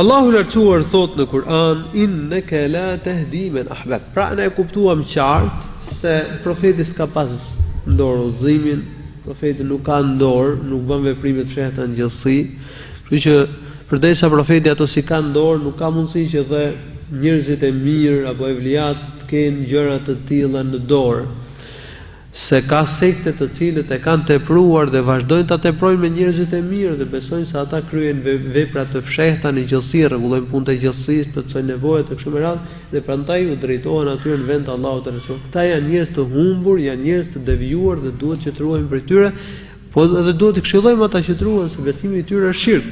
Allahu lartësuar thot në Kur'an, innaka la tahdi men ahbab. Pra ne e kuptuam qartë se profeti s'ka pas në dorë udhëzimin, profeti nuk ka në dorë, nuk bën veprime të fshehta në gjallësi. Kështu që përdesa profeti ato si ka në dorë, nuk ka mundësi që dhe njerëzit e mirë apo evliat të kenë gjëra të tilla në dorë. Se ka sekte të cilët e kanë tepruar dhe vazhdojnë ta teprojnë me njerëzit e mirë dhe besojnë se ata kryejnë vepra të fshehta në gjallësi, rregullojnë punët e gjallësisë, plotësojnë nevojat e kështu me radhë dhe prandaj u drejtohen atyre në vend të Allahut të rrezuar. Këta janë njerëz të humbur, janë njerëz të devijuar dhe duhet që të ruajmë prej tyre, po edhe duhet të këshillojmë ata që të ruajnë se besimi i tyre është shirk.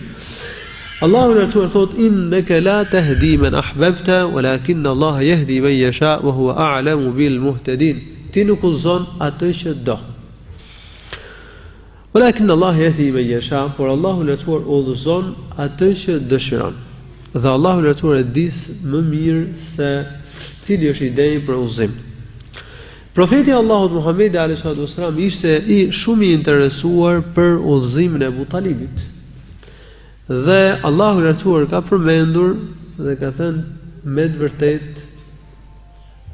Allahu lartësuar thot innaka la tahdi man ahbabta walakin Allah yahdi man yasha wa huwa a'lamu bil muhtadin. Ti nuk udhëzon atë që do. Walakin Allah yahdi man yasha, por Allahu lartësuar udhëzon atë që dëshiron. Dhe Allahu lartësuar e di më mirë se cili është ideja për udhëzim. Profeti Allahut Muhamedi alayhi salatu wasalam ishte shumë i interesuar për udhëzimin e Abu Talibit. Dhe Allahu lartësuar ka përmendur dhe ka thënë me të vërtetë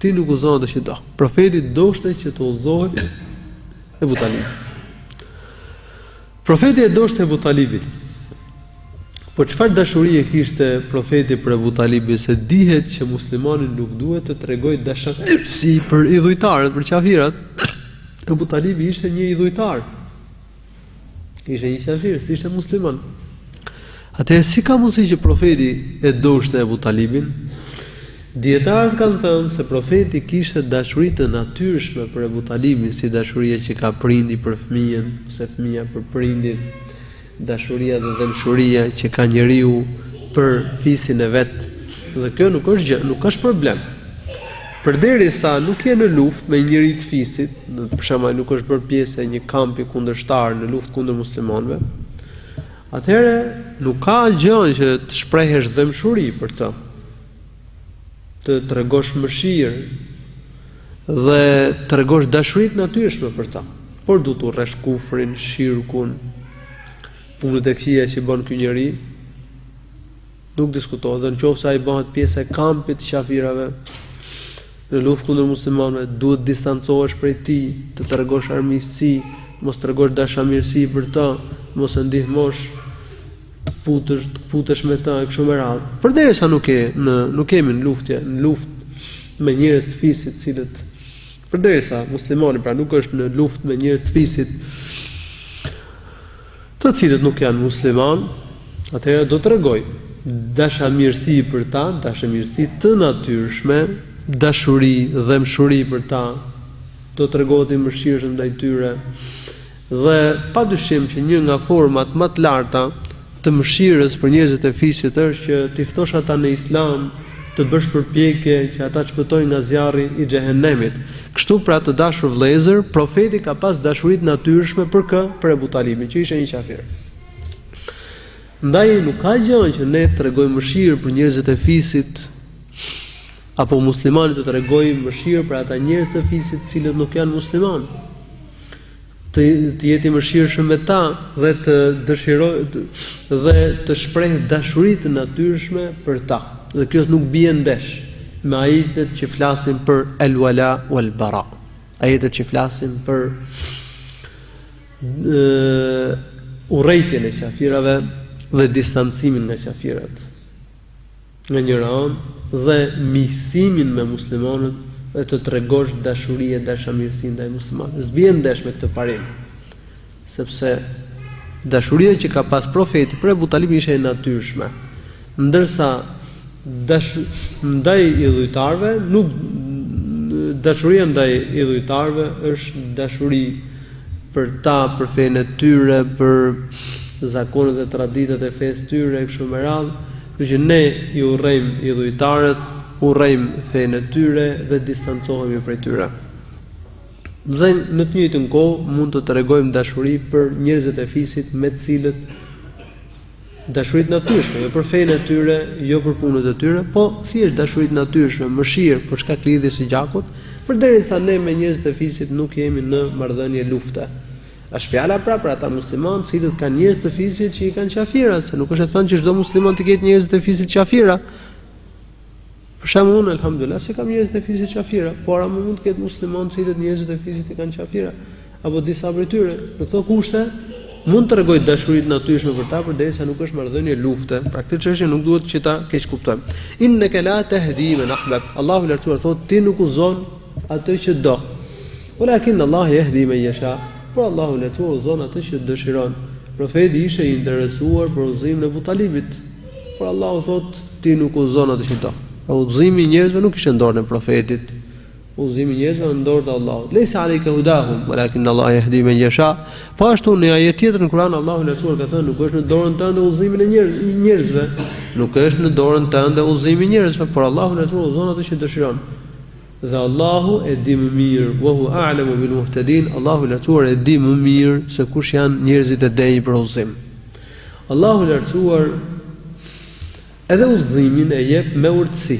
ti nuk udhëzon atë që do. Profeti doshte që të udhëzohej Abu Talib. Profeti e doshte Abu Talibin. Po çfarë dashurie kishte profeti për Abu Talibin, se dihet që muslimani nuk duhet të tregojë dashuri për idhujtarët, për qafirat. Abu Talibi ishte një idhujtar. Ishte një qafir, si ishte musliman. Atëherë si ka mundësi që profeti e doshte Abu Talibin? Dietarët kanë thënë se profeti kishte dashuri të natyrshme për Abu Talibin, si dashuria që ka prindi për fëmijën, ose fëmia për prindin, dashuria dhe dëmshuria që ka njeriu për fisin e vet. Dhe kjo nuk është gjë, nuk është problem. Përderisa nuk je në luftë me njëri të fisit, për shembull nuk është bërë pjesë e një kampi kundërshtar në luftë kundër muslimanëve, atëherë nuk ka gjë që të shprehesh dëmshuri për të. Të tregosh mëshirë dhe të tregosh dashuri të natyrshme për ta. Por duhet të urresh kufrin, shirkun, punët e këqija që bën ky njeri, nuk diskutohet. Dhe nëse ai bëhet pjesë e kampit të qafirave në luftë kundër muslimanëve, duhet distancohesh prej tij, të tregosh armiqësi, mos tregosh dashamirësi për ta, mos e ndihmosh, të putesh me ta e kështu me radhë. Përderisa nuk kemi në luftë me njerëz të fisit, cilët përderisa muslimani pra nuk është në luftë me njerëz të fisit, të cilët nuk janë musliman, atëherë do të tregoj dashamirësi për ta, dashamirësi të natyrshme, dashuri dhe mëshuri për ta, do të tregohet i mëshirshëm ndaj tyre. Dhe padyshim që një nga format më të larta të mëshirës për njerëzit e fisit është që t'i ftosh ata në Islam, të bësh përpjekje që ata të shpëtojnë nga zjarri i xhehenemit. Kështu pra të dashur vëllezër, profeti ka pas dashuri të natyrshme për Abu Talibin, që ishte një qafir. Ndaj nuk ka gjë që ne tregojmë mëshirë për njerëzit e fisit, apo muslimanit të tregojmë mëshirë për ata njerëz të fisit cilët nuk janë muslimanë. Të jeti mëshirshëm me ta dhe të dëshirojë dhe të shprehë dashuri të natyrshme për ta. Dhe kjo nuk bie ndesh me ajetet që flasin për el-wala wal-bara. Ajetet që flasin për urrejtjen e qafirave dhe distancimin nga qafirat. Nga njëra anë dhe miqësimin me muslimanët, dhe të tregosh dashuri e dashamirësi ndaj muslimanëve. S'bien ndesh me këtë parim. Sepse dashuria që ka pas profeti për Abu Talibin ishte e natyrshme. Ndërsa ndaj idhujtarëve, nuk dashuria ndaj idhujtarëve është dashuri për ta, për fenë e tyre, për zakonet e traditat e fesë tyre e kështu me radhë. Kështu që ne i urrejmë idhujtarët, urrejmë fenë e tyre dhe distancohemi prej tyre. Në të njëjtën kohë mund të tregojmë dashuri për njerëzit e fisit me të cilët dashuri natyrshme, jo për fenë e tyre, jo për punët e tyre, po thjesht dashuri natyrshme, mëshirë për shkak lidhjes së gjakut, përderisa ne me njerëzit e fisit nuk jemi në marrëdhënie lufte. Është fjala pra për ata muslimanë të cilët kanë njerëz të fisit që i kanë qafira, se nuk është e thënë që çdo musliman të ketë njerëz të fisit qafira. Për shembull, unë alhamdulillah se kam njerëz të fisit qafira, por a mund të ketë muslimanë të cilët njerëzit e fisit i kanë qafira, apo disa prej tyre. Në këto kushte mund të rregoj dashurinë natyrshme për ta, përderisa nuk është marrëdhënie lufte. Pra këtë çështje nuk duhet që ta keq kuptojmë. Innaka la tahdi man ahbab. Allahu lartuar thotë ti nuk uzon atë që do. Walakin Allah yahdi man yasha. Por Allahu lartuar uzon atë që dëshiron. Profeti ishte i interesuar për udhëzimin e Abu Talibit. Por Allahu thotë ti nuk uzon atë që do. Udhëzimi i njerëzve nuk ishte në dorën e profetit. Udhëzimi i njerëzve në dorën e Allahut. Laysa alayka hudahum, walakin Allah yahdi man yasha. Po ashtu në ajet tjetër në Kur'an Allahu lartuar ka thënë nuk është në dorën tënde udhëzimi i njerëzve. Nuk është në dorën tënde udhëzimi i njerëzve, por Allahu lartuar udhëzon atë që dëshiron. Dhe Allahu e di më mirë, wa huwa a'lamu bil muhtadin. Allahu lartuar e di më mirë se kush janë njerëzit e denjë për udhëzim. Allahu lartuar edhe udhëzimin e jep me urtësi.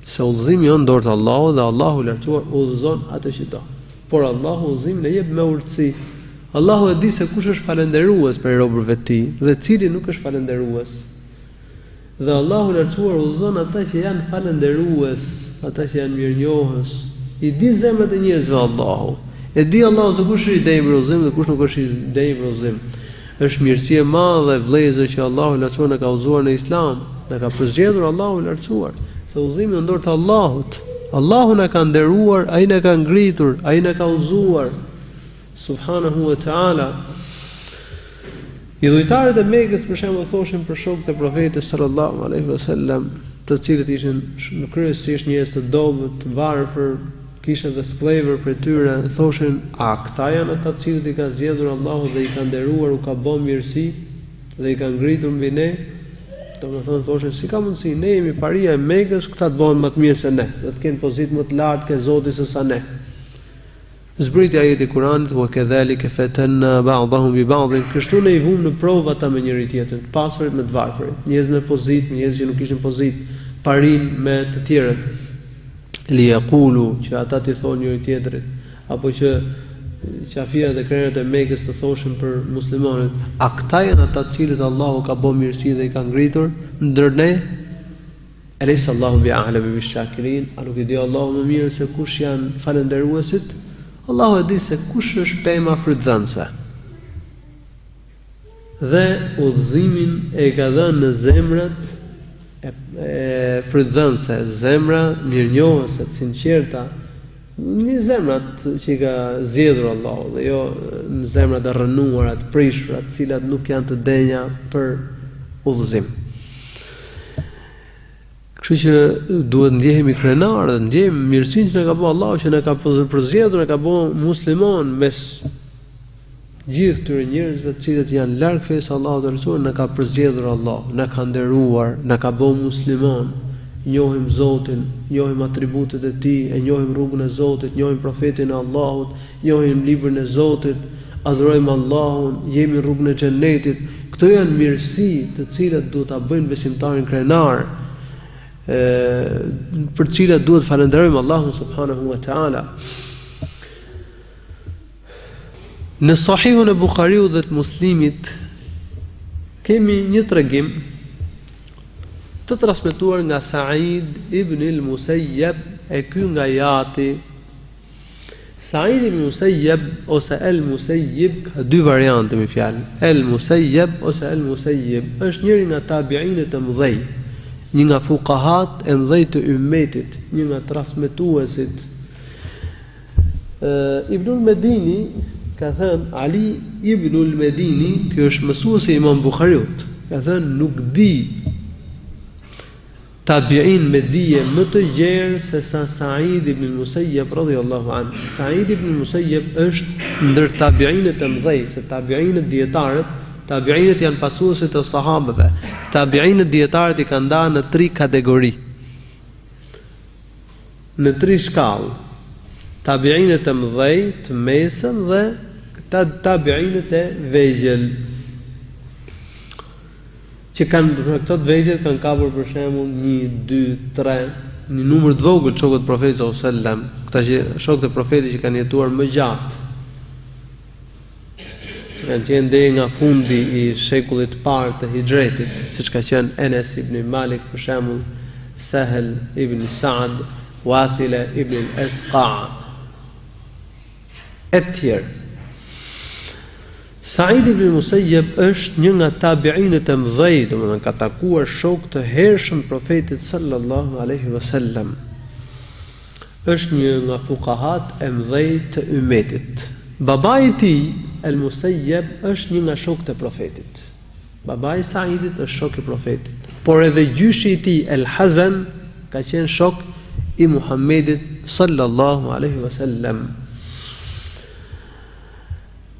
Se udhëzimi janë dorë të Allahut dhe Allahu lartuar udhëzon atë që do. Por Allahu udhëzimin e jep me urtësi. Allahu e di se kush është falënderues për robërve të tij dhe cili nuk është falënderues. Dhe Allahu lartuar udhëzon ata që janë falënderues, ata që janë mirënjohës. I di zemrat e njerëzve Allahu. E di Allahu se kush është i denjë për udhëzim dhe kush nuk është i denjë për udhëzim. Është mirësi e madhe vëllezër që Allahu lartuar na ka udhëzuar në Islam, na ka përzgjedhur Allahu lartuar. Se udhëzimi në dorë të Allahut. Allahu na ka nderuar, ai na ka ngritur, ai na ka udhëzuar. Subhanahu wa ta'ala. Idhujtarët e Mekës për shembull thoshin për shokët e Profetit sallallahu alaihi wasallam, të cilët ishin kryesisht njerëz të dobët, të varfër, kishin dhe skllëvër për tyre, thoshin, a këta janë ata të cilët i ka zgjedhur Allahu dhe i ka nderuar, u ka bën mirësi dhe i ka ngritur mbi ne? Domethënë thoshin, si ka mundësi, ne jemi paria e Mekës, këta të bëhen më të mirë se ne, dhe të kenë pozitë më të lartë ke Zoti se sa ne. Zbriti ajeti i Kuranit, wa kadhalika fatanna ba'dahum bi ba'd, kështu ne i vum në provë ata me njëri tjetrin, të pasurit me të varfërit, njerëz me pozitë, njerëz që nuk kishin pozitë, parin me të tjerët. Li yaqulu, që ata t'i thonë njëri tjetrit, apo që qafira dhe krenet e Mekës të thoshin për muslimanët, a këta janë ata të cilët Allahu ka bërë mirësi dhe i ka ngritur ndër ne? Alaysa Allahu bi'a'lamu bish-shakirin? A nuk i di Allahu më mirë se kush janë falënderuesit? Allahu e di se kush është pema frytëzënëse. Dhe udhëzimin e ka dhënë në zemrat e frytëzënëse, zemra mirënjohëse, të sinqerta, në zemrat që i ka zgjedhur Allahu dhe jo në zemrat e rrënuara, të prishura, të cilat nuk janë të denja për udhëzim. Kështu që duhet ndjehemi krenar dhe ndjehemi mirësinë që na ka bërë Allahu, që na ka përzgjedhur, na ka bërë musliman mes gjithë këtyre njerëzve të cilët janë larg fesë Allahut dhe Resulit, na ka përzgjedhur Allahu, na ka nderuar, na ka bërë musliman. Njohim Zotin, njohim atributet e Tij, e njohim rrugën e Zotit, njohim profetin e Allahut, njohim librin e Zotit, adhurojmë Allahun, jemi në rrugën e xhenetit. Këto janë mirësi të cilat duhet ta bëjnë besimtarin krenar, për të cilat duhet falenderojmë Allahun subhanahu wa ta'ala. Në Sahihun e Buhariut dhe të Muslimit kemi një tregim të transmetuar nga Sa'id ibn al-Musayyab, e ky nga jati. Sa'id ibn al-Musayyab ose al-Musayyib ka dy variante me fjalë. Al-Musayyab ose al-Musayyib është njëri nga tabiinët e mëdhej, një nga fuqahat e mëdhej të ummetit, një nga transmetuesit. Ibn al-Medini ka thënë, Ali ibn al-Medini, ky është mësuesi i Imam Buhariut, ka thënë nuk di tabiin me dije më të gjerë se sa Sa'id ibn al-Musayyab radhiyallahu anhu. Sa'id ibn al-Musayyab është ndër tabiinët e mëdhej, se tabiinët dietarët, tabiinët janë pasuesit e sahabëve. Tabiinët dietarët i kanë ndarë në 3 kategori. Në 3 shkallë. Tabiinët e mëdhej, të mesëm dhe tabiinët e vegjël. Që kanë këto të vegjël kanë kapur për shembull 1, 2, 3, një numër të vogël shokët e Profetit sallallahu alajhi wasallam, këta që shokët e Profetit që kanë jetuar më gjatë. kanë qenë deri nga fundi I shekullit të parë të hijretit, siç ka qenë Enes ibn Malik për shembull, Sahel ibn Sa'd, Wathila ibn al-Asqa e tjerë. Said ibn Musayyab është një nga tabiinët e mëdhej, domethënë ka takuar shok të hershëm profetit sallallahu alaihi wasallam. Është një nga fuqahat e mëdhej të ummetit. Babai I tij, al-Musayyab, është një nga shokët e profetit. Babai I Saidit është shok I profetit, por edhe gjyshi I tij, al-Hazan, ka qenë shok I Muhammedit sallallahu alaihi wasallam.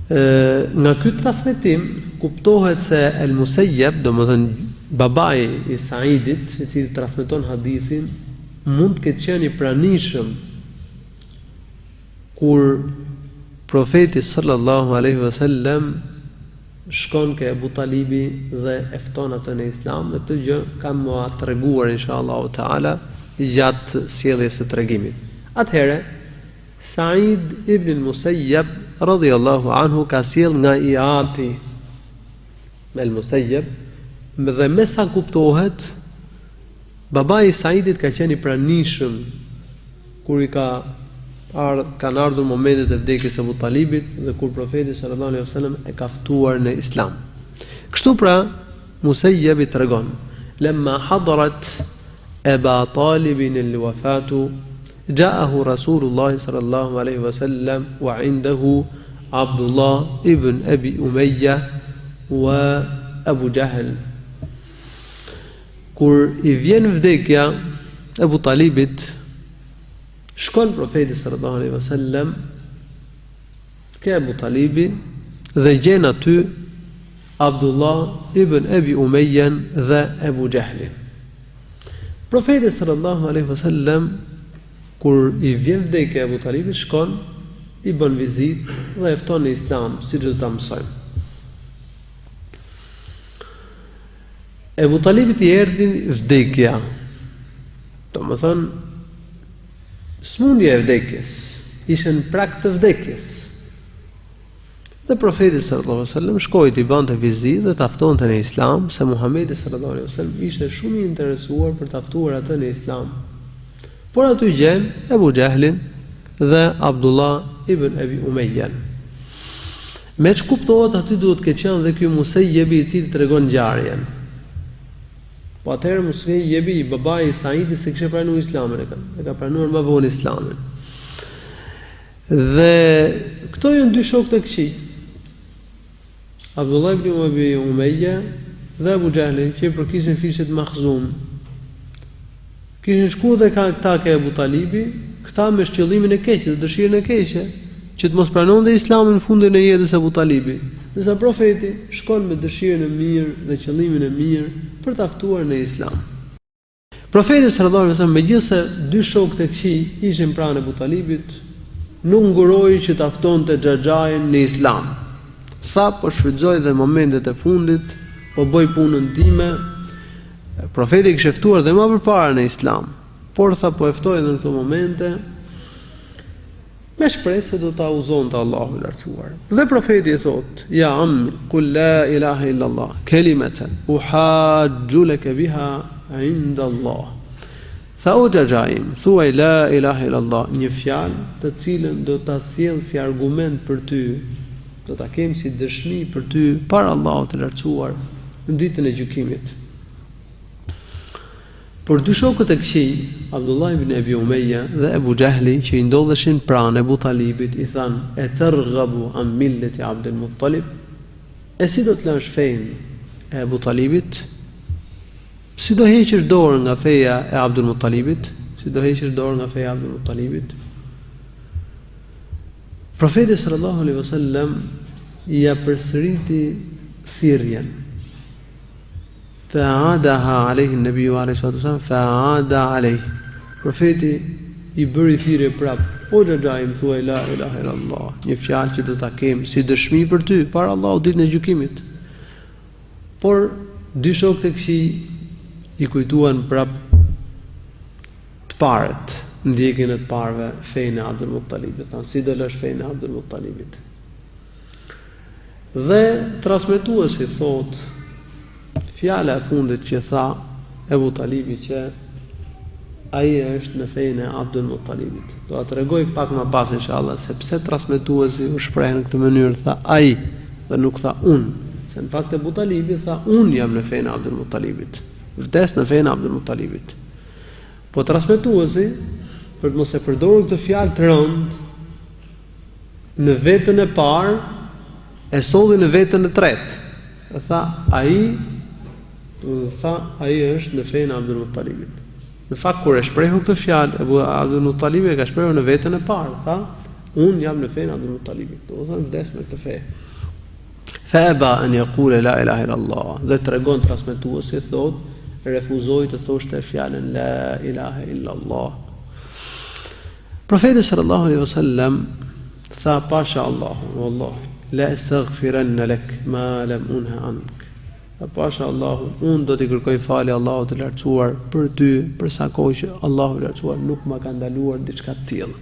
Nga ky transmetim kuptohet se al-Musayyab, domethënë babai I Saidit, I cili transmeton hadithin, mund të ketë qenë I pranishëm kur profeti sallallahu alaihi wasallam shkon ke Abu Talibi dhe e fton atë në Islam, dhe këtë gjë kam mua treguar inshallah taala gjatë sjelljes së tregimit. Atëherë Said ibn al-Musayyab radhiyallahu anhu ka sjell nga I ati me al-Musayyab, dhe me sa kuptohet babai I Saidit ka qenë I pranishëm kur I kanë ardhur momentet e vdekjes së Abu Talibit dhe kur profeti sallallahu alaihi wasallam e ka ftuar në Islam. Kështu pra Musayyabi tregon: "Lamma hadarat Aba Talibin al-wafatu, ja'ahu Rasulullah sallallahu alaihi wasallam wa 'indahu Abdullah ibn Abi Umayya wa Abu Jahl." Kur I vjen vdekja Abu Talibit, shkon profeti sallallahu alaihi wasallam ke Abu Talibi dhe gjen aty Abdullah ibn Abi Umayya dhe Abu Jahlin. Profeti sallallahu alaihi wasallam kur I vjen vdekja Abu Talibit, shkon, I bën vizitë dhe e fton në Islam, siç do ta mësojmë. Abu Talibit I erdhi vdekja, domethënë smundja e vdekjes, ishte në prag të vdekjes. Dhe profeti sallallahu alaihi wasallam shkoi t'i bante vizitë dhe ta ftonte në Islam, se Muhamedi sallallahu alaihi wasallam ishte shumë I interesuar për ta ftuar atë në Islam. Por aty gjen Abu Jahlin dhe Abdullah ibn Abi Umayya. Me që kuptohet aty duhet të qenë dhe ky Musayyabi I cili tregon ngjarjen. Po atëherë Musayyabi, babai I Saidit, se kishte pranuar Islamin, e ka pranuar më vonë Islamin. Dhe këto janë dy shokë të këqij. Abdullah ibn Abi Umayya dhe Abu Jahli, që përkisin fishit Makhzum. Kishin shkuar dhe këta ke Abu Talibi, këta me shqyllimin e keq, dëshirën e keqe, që të mos pranonte Islamin në fundin e jetës Abu Talibi. Nësa profeti shkon me dëshirën e mirë dhe qëllimin e mirë për ta ftuar në Islam. Profeti sallallahu alaihi wasallam, megjithëse dy shokët e këqij ishin pranë Abu Talibit, nuk nguroi që ta ftonte Xhaxhain në Islam. Sa po shfrytëzoi dhe momentet e fundit, po bëi punën time. Profeti kishte ftuar dhe më përpara në Islam, por tha po e ftoi edhe në këto momente, me shpresë se do ta uzonte Allahu I lartësuar. Dhe profeti I thot: "Ya ammi, qul la ilaha illa Allah, kalimatan uhajju laka biha 'inda Allah." Tha o Xhaxhaim, thuaj la ilaha illa Allah, një fjalë të cilën do ta sjell si argument për ty, do ta kem si dëshmi për ty para Allahut të lartësuar në ditën e gjykimit. Por dy shokët e këqij, Abdullah ibn Abi Umayya dhe Abu Jahli, që I ndodheshin pranë Abu Talibit, I thanë: "E targhabu an millati Abdul Muttalib?" E si do të lësh fenë e Abu Talibit? Si do heqësh dorë nga feja e Abdul Muttalibit? Si do heqësh dorë nga feja e Abdul Muttalibit? Profeti sallallahu alaihi wasallam ja përsëriti thirrjen. Fa'adaha alayhi an-nabiy alayhi salatu wasallam, fa'ada alayhi. Profeti I bëri thirrje prap: "O Xhaxhaim, thuaj la ilaha illallah, një fjalë që do ta kem si dëshmi për ty para Allahut ditën e gjykimit." Por dy shokët e këqij I kujtuan prap të parët, ndjekin e të parëve fejnë e Abdul Muttalibit. Thanë: "Si do lësh fejnë e Abdul Muttalibit?" Dhe transmetuesi thot, fjala e fundit që tha Ebu Talibi që ai është në fenë e Abdul Muttalibit. Do ta tregoj pak më pas inshallah se pse transmetuesi u shpreh në këtë mënyrë, tha ai dhe nuk tha unë. Se në fakt Ebu Talibi tha unë jam në fenë e Abdul Muttalibit. Vdes në fenë e Abdul Muttalibit. Po transmetuesi për të mos e përdorur këtë fjalë të rëndë në vetën e parë, e solli në vetën e tretë. Tha ai është në fenë e Abdul Muttalibit. Në fakt kur e shprehu këtë fjalë, Abdul Muttalibi e ka shprehur në vetën e parë, tha, unë jam në fenë Abdul Muttalibit. Do të thonë vdes me këtë fe. Fa aba an yaqula la ilaha illa Allah. Dhe tregon transmetuesi thot, refuzoi të thoshte fjalën la ilaha illa Allah. Profeti sallallahu alaihi wasallam tha pasha Allahu, wallahi la astaghfiranna lak ma lam unha ank. Pasha Allahu, unë do t'i kërkoj falje Allahu të lartësuar për ty, për sa kohë që Allahu i lartësuar nuk ma ka ndaluar diçka të tillë.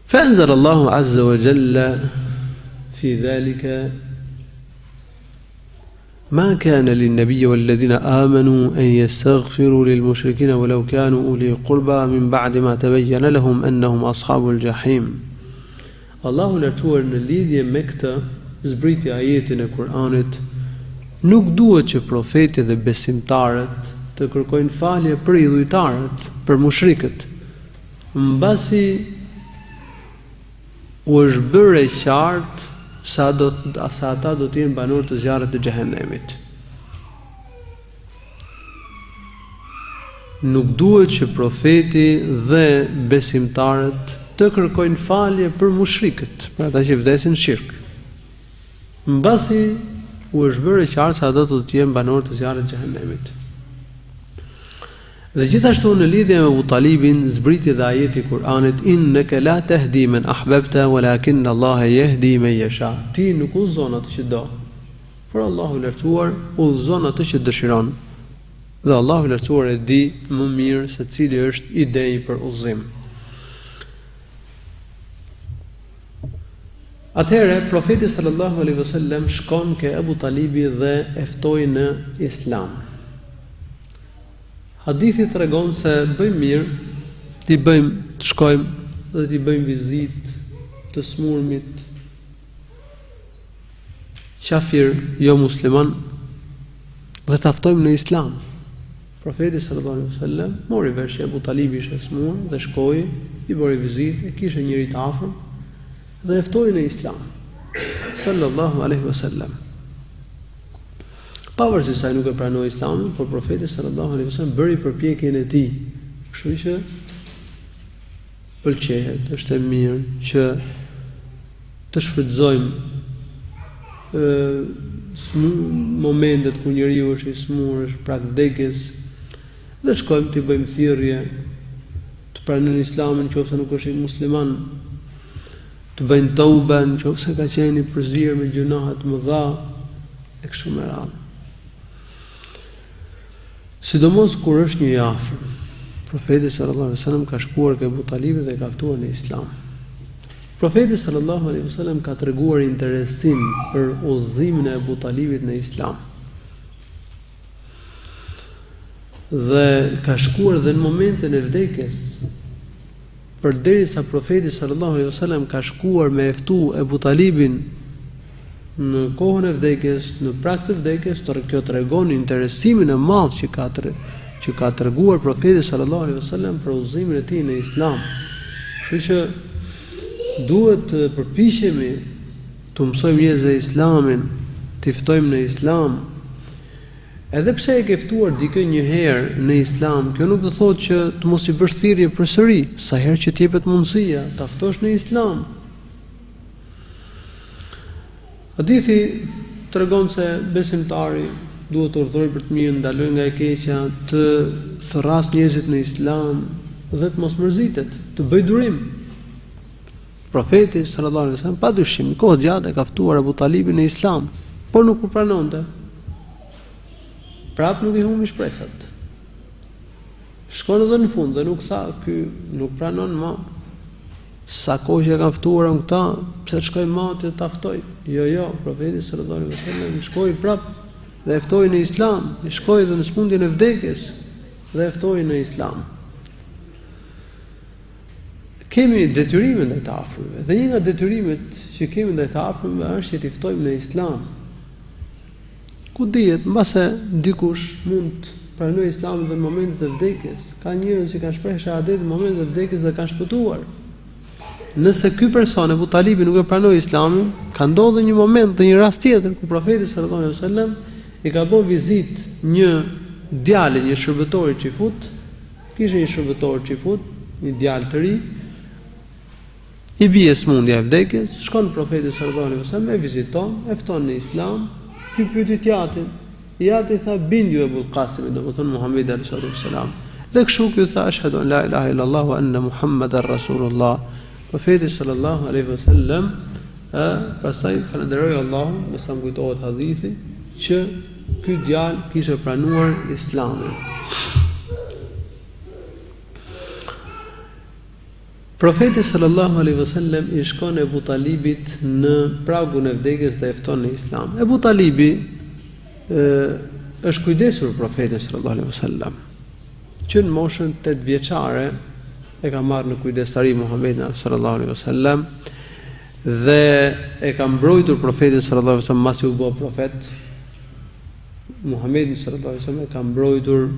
Fa'anzal Allahu azza wa jalla fi dhalika ما كان للنبي والذين آمنوا أن يستغفروا للمشركين ولو كانوا أولي قربى من بعد ما تبين لهم أنهم أصحاب الجحيم. Allahu lartësuar në lidhje me këtë zbriti ajetin e Kur'anit, nuk duhet që profeti dhe besimtarët të kërkojnë falje për idhujtarët, për mushrikët, mbasi u është bërë e qartë sa ata do të jenë banorë të zjarrit të xhehenemit. Nuk duhet që profeti dhe besimtarët të kërkojnë falje për mushrikët, për ata që vdesin shirk. Mbasi u është bërë qartë se ata do të jenë banorë të zjarrit të xhehenemit. Dhe gjithashtu në lidhje me Abu Talibin zbriti dhe ajeti i Kur'anit innaka la tahdi man ahbabta walakin Allah yahdi man yasha. Ti nuk udhëzon atë që do, por Allahu i lartësuar udhëzon atë që dëshiron. Dhe Allahu i lartësuar e di më mirë se cili është idei për udhëzim. Atëherë profeti sallallahu alaihi wasallam shkon ke Abu Talibi dhe e ftoi në Islam. Hadithi tregon se bëjmë mirë të shkojmë dhe t'i bëjmë vizitë të smurmit kafir jo musliman dhe ta ftojmë në Islam. Profeti sallallahu alaihi wasallam mori vesh që Abu Talibi ishte smur dhe shkoi, i bëri vizitë, e kishte njëri të afërm dhe e ftoi në Islam sallallahu alaihi wasallam. Pavarësisht se ai nuk e pranoi Islamin, por profeti sallallahu alaihi wasallam bëri përpjekjen e tij. Kështu që pëlqehet, është e mirë që të shfrytëzojmë momentet ku njeriu është i smur, është prak vdekjes, dhe shkojmë të bëjmë thirrje, të pranojnë Islamin nëse nuk është i musliman, të bëjnë tauba nëse ka qenë i përzierë me gjunahe të mëdha e kështu me radhë. Sidomos kur është një i afërm. Profeti sallallahu alaihi wasallam ka shkuar ke Abu Talibi dhe ka ftuar në Islam. Profeti sallallahu alaihi wasallam ka treguar interesim për udhëzimin e Abu Talibit në Islam. Dhe ka shkuar dhe në momentin e vdekjes, përderisa profeti sallallahu alaihi wasallam ka shkuar me ftu Abu Talibin në kohën e vdekjes, në prag të vdekjes, kjo tregon interesimin e madh që ka treguar profeti sallallahu alaihi wasallam për udhëzimin e tij në Islam. Kështu që duhet të përpiqemi të mësojmë njerëzve Islamin, të ftojmë në Islam. Edhe pse e ke ftuar dikë një herë në Islam, kjo nuk do thotë që të mos i bësh thirrje përsëri, sa herë që të jepet mundësia, ta ftosh në Islam. Hadithi tregon se besimtari duhet të urdhërojë për të mirë, ndalojë nga e keqja, të thërras njerëzit në Islam dhe të mos mërzitet, të bëjë durim. Profeti sallallahu alaihi wasallam padyshim kohë gjatë e ka ftuar Abu Talibin në Islam, por nuk u pranonte. Prap nuk i humbi shpresat. Shkon edhe në fund dhe nuk tha ky nuk pranon më. sa kohë që kanë ftuar këta, pse shkoj mati ta ftoj? Jo, profeti sallallahu alaihi wasallam shkoi prap dhe e ftoi në Islam, shkoi edhe në smundjen e vdekjes dhe e ftoi në Islam. Kemi detyrime ndaj të afërmve, dhe një nga detyrimet që kemi ndaj të afërmve është që t'i ftojmë në Islam. Ku dihet, mbase dikush mund të pranojë Islamin në momentet e vdekjes. Ka njerëz që kanë shprehur shahadet në momentet e vdekjes dhe kanë shpëtuar. Nëse ky person Abu Talibi nuk e pranoi Islamin, ka ndodhur një moment dhe një rast tjetër ku profeti sallallahu alaihi wasallam i ka bërë vizitë një djalë, një shërbëtor i xifut, kishte një shërbëtor xifut, një djalë të ri, i bie smundja e vdekjes, shkon profeti sallallahu alaihi wasallam, e viziton, e fton në Islam, ky pyeti tjatin, jati tha bindju Ebul Qasim, domethënë Muhamedi alayhi salam. Dhe kështu ky tha ashhadu an la ilaha illallah wa anna Muhammadar rasulullah. Profeti sallallahu alaihi wasallam pastaj falënderoi Allahun, me sa më kujtohet hadithi, që ky djalë kishte pranuar Islamin. Profeti sallallahu alaihi wasallam i shkon Ebu Talibit në pragun e vdekjes dhe e fton në Islam. Ebu Talibi është kujdesur profetin sallallahu alaihi wasallam, që në moshën 8 vjeçare e ka marrë në kujdestari Muhamedit sallallahu alaihi wasallam dhe e ka mbrojtur profetin sallallahu alaihi wasallam masi u bë profet. Muhamedit sallallahu alaihi wasallam e ka mbrojtur,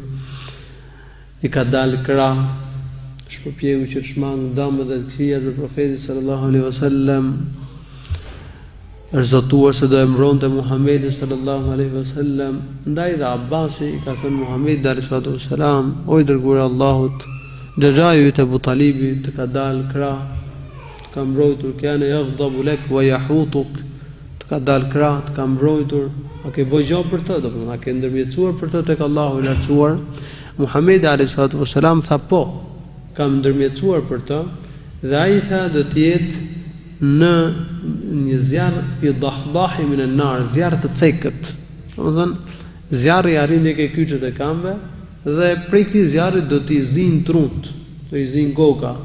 i ka dalë krah, shpërpjeku që të shmang dëmët dhe të këqijat për profetin sallallahu alaihi wasallam, është zotuar se do e mbronte Muhamedit sallallahu alaihi wasallam. Ndaj dhe Abbasi i ka thënë Muhamedit alayhi wasallam, o i dërguar i Allahut, xhaxhaju i Abu Talibi të ka dalë krah, të ka mbrojtur, kana yaghdabu lak wa yahutuk, të ka dalë krah, të ka mbrojtur, a ke bëj gjë për të, domethënë a ke ndërmjetësuar për të tek Allahu i lartësuar? Muhamedi alayhi wasallam tha po, kam ndërmjetësuar për të, dhe ai tha do të jetë në një zjarr i dahdahi min an-nar, zjarr të cekët. Domethënë zjarri arrin tek kyçet e këmbëve dhe prej këtij zjarri do t'i zinë trunt, do i zinë goka.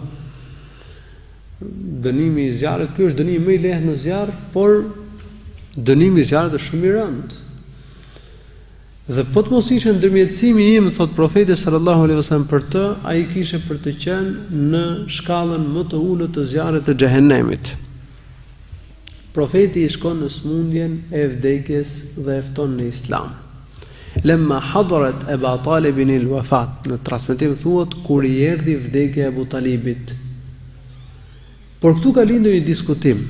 Dënimi i zjarrit, ky është dënimi më i lehtë në zjarr, por dënimi i zjarrit është shumë i rëndë. Dhe po të mos ishte ndërmjetësimi im, thot profeti sallallahu alaihi wasallam për të, ai kishte për të qenë në shkallën më të ulët të zjarrit të xhehenemit. Profeti i shkon në smundjen e vdekjes dhe e fton në Islam. Lemma hadarat Abu Talibin al-wafat, në transmetim thuhet kur i erdhi vdekja e Abu Talibit. Por këtu ka lindur një diskutim.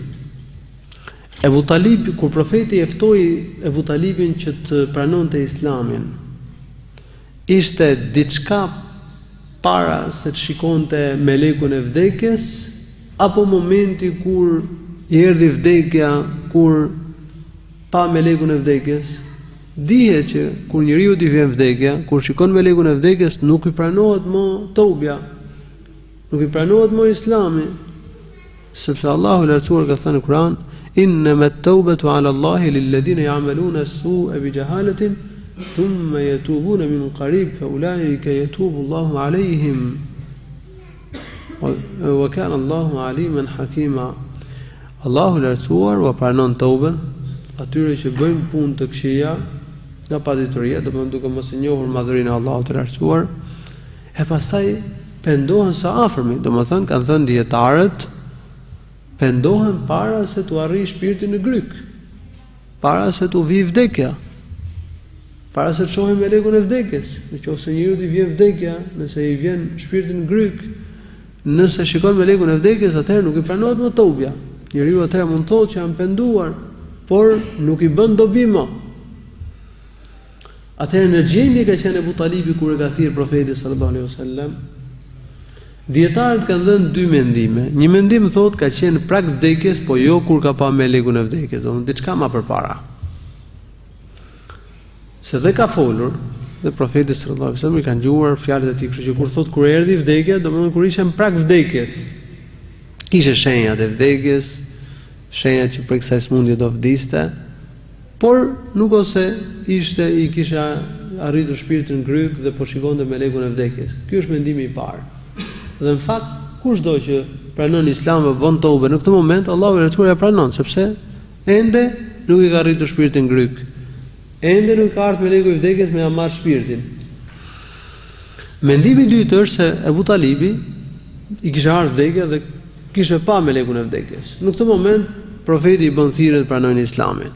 Ebu Talib, kur profeti e ftoi Ebu Talibin që të pranonte Islamin, ishte diçka para se të shikonte melekun e vdekjes, apo momenti kur i erdhi vdekja, kur pa melekun e vdekjes? Dihet që kur njeriu i vjen vdekja, kur shikon melekun e vdekjes, nuk i pranohet më toubja, nuk i pranohet më Islami, sepse Allahu i lartësuar ka thënë në Kur'an: إنما التوبة على الله للذين يعملون السوء بجهالة ثم يتوبون من قريب فأولئك يتوب الله عليهم وكان الله عليما حكيما. Allahu lartësuar u pranon tauben atyre që bëjnë punë të këqija nga paditëria, domethënë duke mos e njohur madhërinë e Allahut të lartësuar, e pastaj pendohen së afërmi, domethënë kanë thënë dietarët, pendohen para se të arrijë shpirtin në gryk, para se të vi vdekja, para se të shohë melekun e vdekjes. Nëse njeriu i vjen vdekja, nëse i vjen shpirti në gryk, nëse shikon melekun e vdekjes, atëherë nuk i pranohet më toubja. Njeriu atëherë mund të thotë që janë penduar, por nuk i bën dobi më. Atëherë në gjendje ka qenë Abu Talibi kur e ka thirrë profeti sallallahu alaihi wasallam. Dietarët kanë dhënë dy mendime. Një mendim thotë ka qenë prag vdekjes, po jo kur ka pa melekun e vdekjes, domethënë diçka më përpara. Se dhe ka folur, dhe profeti sallallahu alaihi wasallam i kanë dëgjuar fjalët e tij, kështu që kur thotë kur erdhi vdekja, domethënë kur ishte në prag vdekjes. Kishte shenjat e vdekjes, shenjat që prej kësaj smundje do vdiste, por nuk ose i kisha arritur shpirtin në gryk dhe po shikonte melekun e vdekjes. Ky është mendimi i parë. Dhe në fakt, kushdo që pranon Islamin e bën tobe në këtë moment, Allahu i Lartësuar ja pranon, sepse ende nuk i ka rritur shpirtin ngryk. Ende nuk ka ardhur meleku i vdekjes me ja marr shpirtin. Mendimi i dytë është se Ebu Talibi i kishte ardhur vdekja dhe kishte pa melekun e vdekjes. Në këtë moment profeti i bën thirrje të pranojnë Islamin.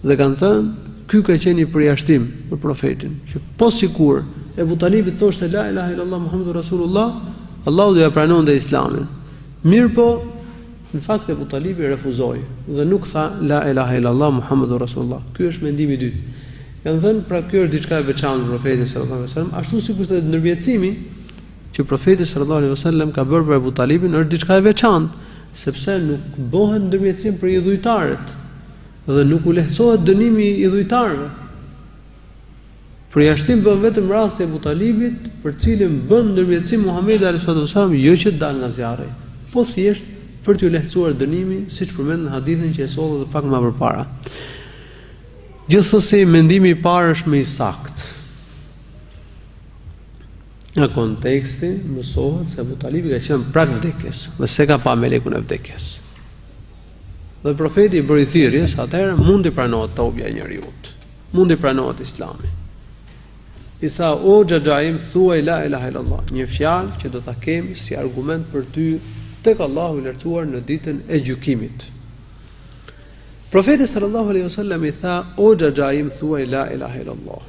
Dhe kanë thënë, ky ka qenë i përjashtim për profetin, që po sikur Ebu Talibi thoshte la ilaha illallah Muhammedur Rasulullah, Allahu do ja pranonte Islamin. Mirë po, në fakt Ebu Talibi refuzoi dhe nuk tha la ilaha illallah Muhammedur Rasulullah. Ky është mendimi i dytë. Kanë thënë pra kjo është diçka e veçantë për profetin sallallahu alaihi wasallam, ashtu sikur se ndërmjetësimi që profeti sallallahu alaihi wasallam ka bërë për Ebu Talibin është diçka e veçantë, sepse nuk bëhet ndërmjetësim për idhujtarët dhe nuk u lehtësohet dënimi i idhujtarëve. Përjashtim bën vetëm rasti i Ebu Talibit, për cilin bën ndërmjetësim Muhamedi sallallahu alaihi wasallam, jo që dal nga zjarri, po thjesht për t'u lehtësuar dënimin, siç përmend në hadithin që e solli edhe pak më përpara. Gjithsesi, mendimi i parë është më i saktë. Në konteksti mësohet se Abu Talibi ka qenë prak vdekjes dhe se ka pa melekun e vdekjes. Dhe profeti i bëri thirrjes, atëherë mund të pranohet tobja e njeriut. Mund të pranohet Islami. I tha, o xhaxhaim, thuaj la ilaha illallah, një fjalë që do ta kemi si argument për ty tek Allahu i Lartësuar në ditën e gjykimit. Profeti sallallahu alaihi wasallam i tha, o xhaxhaim, thuaj la ilaha illallah.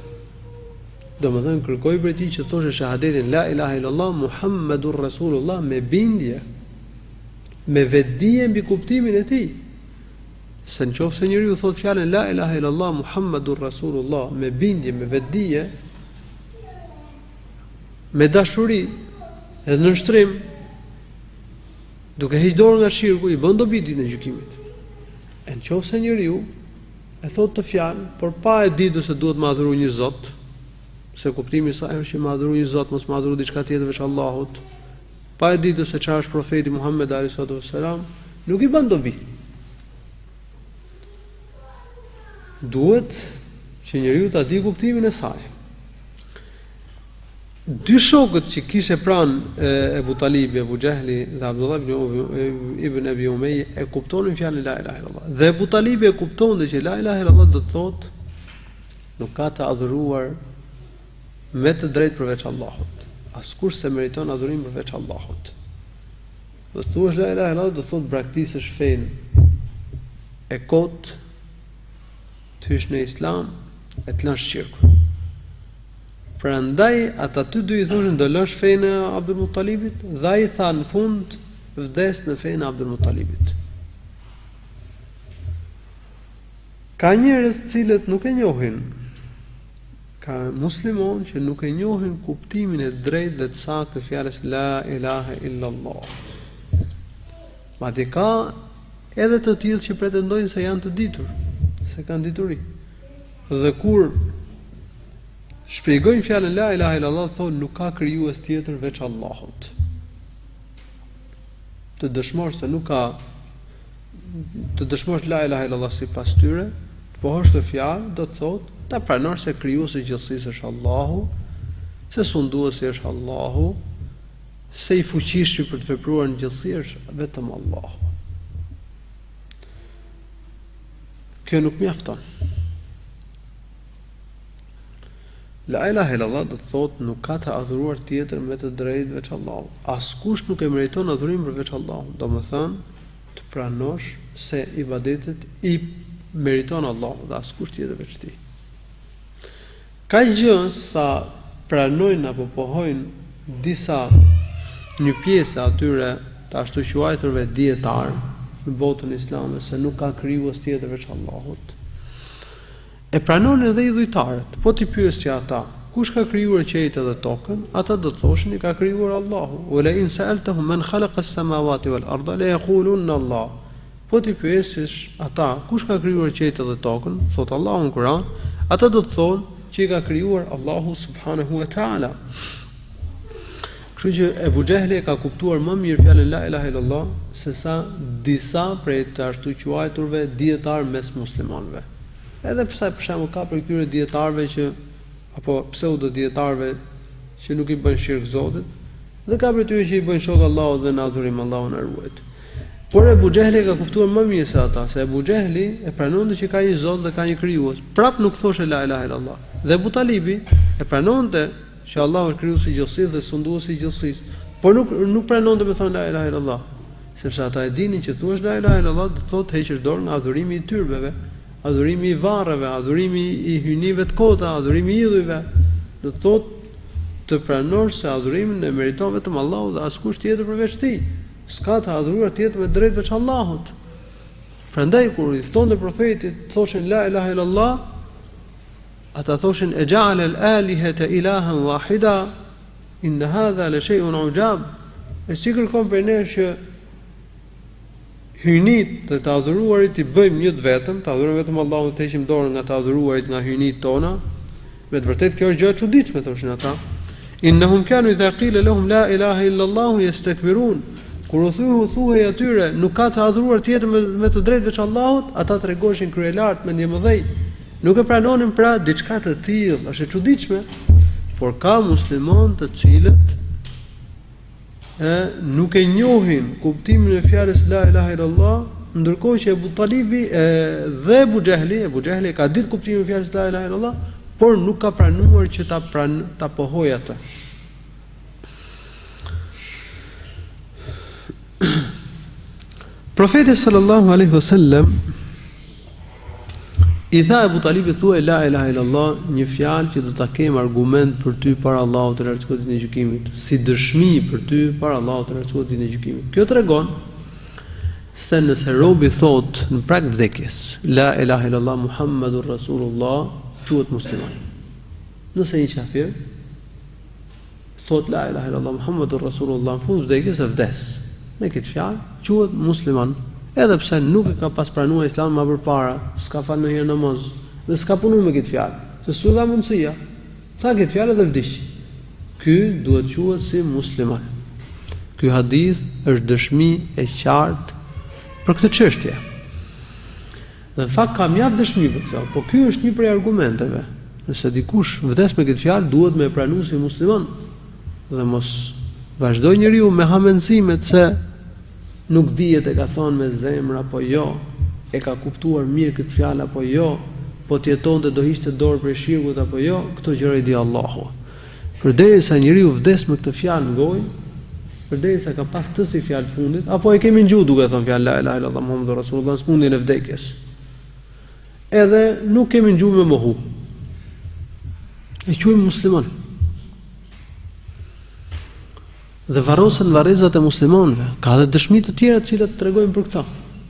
Domethënë kërkoi për ti që thoshte shahadetin la ilaha illallah Muhammedur Rasulullah me bindje, me vetdije mbi kuptimin e tij. Se nëse njeriu thot fjalën la ilaha illallah Muhammedur Rasulullah me bindje, me vetdije, me dashuri edhe në shtrim, duke heqë dorën nga shirku, i bën dobi ditën e gjykimit. E nëse njeriu e thot të fjalë, por pa e ditur se duhet të adhurojë një Zot, se kuptimi i saj është që më adhuroj një Zot, mos më adhuroj diçka tjetër veç Allahut, pa e ditur se çfarë është profeti Muhammed alayhi wasallam, nuk i bën dobi. Duhet që njeriu ta di kuptimin e saj. Dy shokët që kishe pranë Ebu Talibi, Abu Jahli dhe Abdullah ibn Abi Umayya e kuptonin fjalën la ilaha illallah. Dhe Ebu Talibi e kuptonte që la ilaha illallah do të thotë nuk ka të adhuruar me të drejtë përveç Allahut. Askush se meriton adhurim përveç Allahut. Dhe thuash la ilaha illallah do thotë braktisësh fenë e kot, të hysh në Islam e të lësh shirkun. Prandaj ata ty dy i thonin do lësh fenë e Abdul Muttalibit, dhe ai tha në fund vdes në fenë e Abdul Muttalibit. Ka njerëz të cilët nuk e njohin, ka muslimon që nuk e njohin kuptimin e drejtë dhe të saktë të fjalës la ilaha illallah. Madje ka edhe të tillë që pretendojnë se janë të ditur, se kanë dituri. Dhe kur shpjegojnë fjalën la ilaha illallah, thonë nuk ka krijues tjetër veç Allahut. Të dëshmosh se nuk ka, të dëshmosh la ilaha illallah sipas tyre, të pohosh të fjalë, do të thotë ta pranosh se krijuesi i gjithësisë është Allahu, se sunduesi është Allahu, se i fuqishëm për të vepruar në gjithësi është vetëm Allahu. Kjo nuk mjafton. La ilaha illallah do të thotë nuk ka të adhuruar tjetër me të drejtë veç Allahut. Askush nuk e meriton adhurim përveç Allahut. Domethënë të pranosh se ibadetet i meriton Allahu dhe askush tjetër veç tij. Ka gjë sa pranojnë apo pohojnë disa një pjesë atyre të ashtu quajturve dietar në botën islame se nuk ka krijues tjetër veç Allahut. E pranonin edhe idhujtarët, po ti pyesë ata, kush ka krijuar qiejtë dhe tokën, ata do të thoshin i ka krijuar Allahu. Wa la in sa'altahum man khalaqa as-samawati wal arda la yaquluna Allah. Po ti pyesësh ata, kush ka krijuar qiejtë dhe tokën, thot Allahu në Kur'an, ata do të thonë që i ka krijuar Allahu subhanahu wa ta'ala. Kështu që Ebu Jahli ka kuptuar më mirë fjalën la ilaha illallah se sa disa prej të ashtu quajturve dietar mes muslimanëve. Edhe pse për shembull ka për këtyre dietarëve që apo pseudo dietarëve që nuk i bën shirk Zotit, Dhe ka për tyre që i bëjnë shok Allahut dhe në adhurim Allahun e ruajt. Por Ebu Xehli ka kuptuar më mirë se ata, se Ebu Xehli e pranonte që ka një Zot dhe ka një krijues. Prap nuk thoshte la ilaha illallah. Dhe Abu Talibi e pranonte që Allahu është krijuesi i gjithësisë dhe sunduesi i gjithësisë, por nuk pranonte me thonë la ilaha illallah, sepse ata e dinin që thuash la ilaha illallah do thotë heqësh dorë nga adhurimi i tyrbeve, adhurimi i varreve, adhurimi i hyjnive të kota, adhurimi i idhujve. Do thotë të pranosh se adhurimin e meriton vetëm Allahu dhe askush tjetër përveç tij. S'ka të adhuruar tjetër me drejt veç Allahut. Prandaj kur i thonte profetit, thoshin la ilaha illallah, ata thoshin e ja'ala al-alihata ilahan wahida, inna hadha la shay'un ujab. E si kërkon për ne që hyjnit dhe të adhuruarit i bëjmë një të vetëm, të adhurojmë vetëm Allahun, të heqim dorën nga të adhuruarit, nga hyjnit tona. Me të vërtetë kjo është gjë e çuditshme, thoshin ata. Innahum kanu idha qila lahum la ilaha illa Allah yastakbirun. Kur u thuhej atyre nuk ka të adhuruar tjetër me të drejtë veç Allahut, ata tregoshin kryelart me ndjemëdhej. Nuk e pranonin pra diçka të tillë, është e çuditshme, por ka muslimanë të cilët nuk e njohin kuptimin e fjalës la ilaha illallah, ndërkohë që Abu Talibi dhe Abu Xehli ka ditë kuptimin e fjalës la ilaha illallah, por nuk ka pranuar që ta pohojë atë. Profeti sallallahu alaihi wasallam i tha Abu Talibit thuaj la ilaha illallah, një fjalë që do ta kem argument për ty para Allahut të lartësuar ditën e gjykimit, si dëshmi për ty para Allahut të lartësuar ditën e gjykimit. Kjo tregon se nëse robi thot në prag vdekjes la ilaha illallah Muhammadur Rasulullah, quhet musliman. Nëse një kafir thot la ilaha illallah Muhammadur Rasulullah në fund vdekjes e vdes me këtë fjalë, quhet musliman, edhe pse nuk e ka pas pranuar Islamin më përpara, s'ka falë ndonjëherë namaz dhe s'ka punuar me këtë fjalë, se s'u dha mundësia. Tha këtë fjalë dhe vdiq. Ky duhet quhet si musliman. Ky hadith është dëshmi e qartë për këtë çështje. Dhe në fakt ka mjaft dëshmi për këtë, por ky është një prej argumenteve. Nëse dikush vdes me këtë fjalë, duhet me e pranu si musliman dhe mos vazhdoj njeriu me hamencimet se nuk dihet e ka thonë me zemër apo jo, e ka kuptuar mirë këtë fjalë apo jo, po t'jetonte do hiqte dorë prej shirkut apo jo, këto gjëra i di Allahu. Përderisa njeriu vdes me këtë fjalë në gojë, përderisa ka pas këtë si fjalë fundit, apo e kemi ngjuar duke thënë fjalë la ilaha illallah Muhammadur Rasulullah në fundin e vdekjes. Edhe nuk kemi ngjuar me mohu. E quajmë musliman. Dhe varrosen varrezat e muslimanëve, ka edhe dëshmi të tjera të cilat tregojnë për këtë.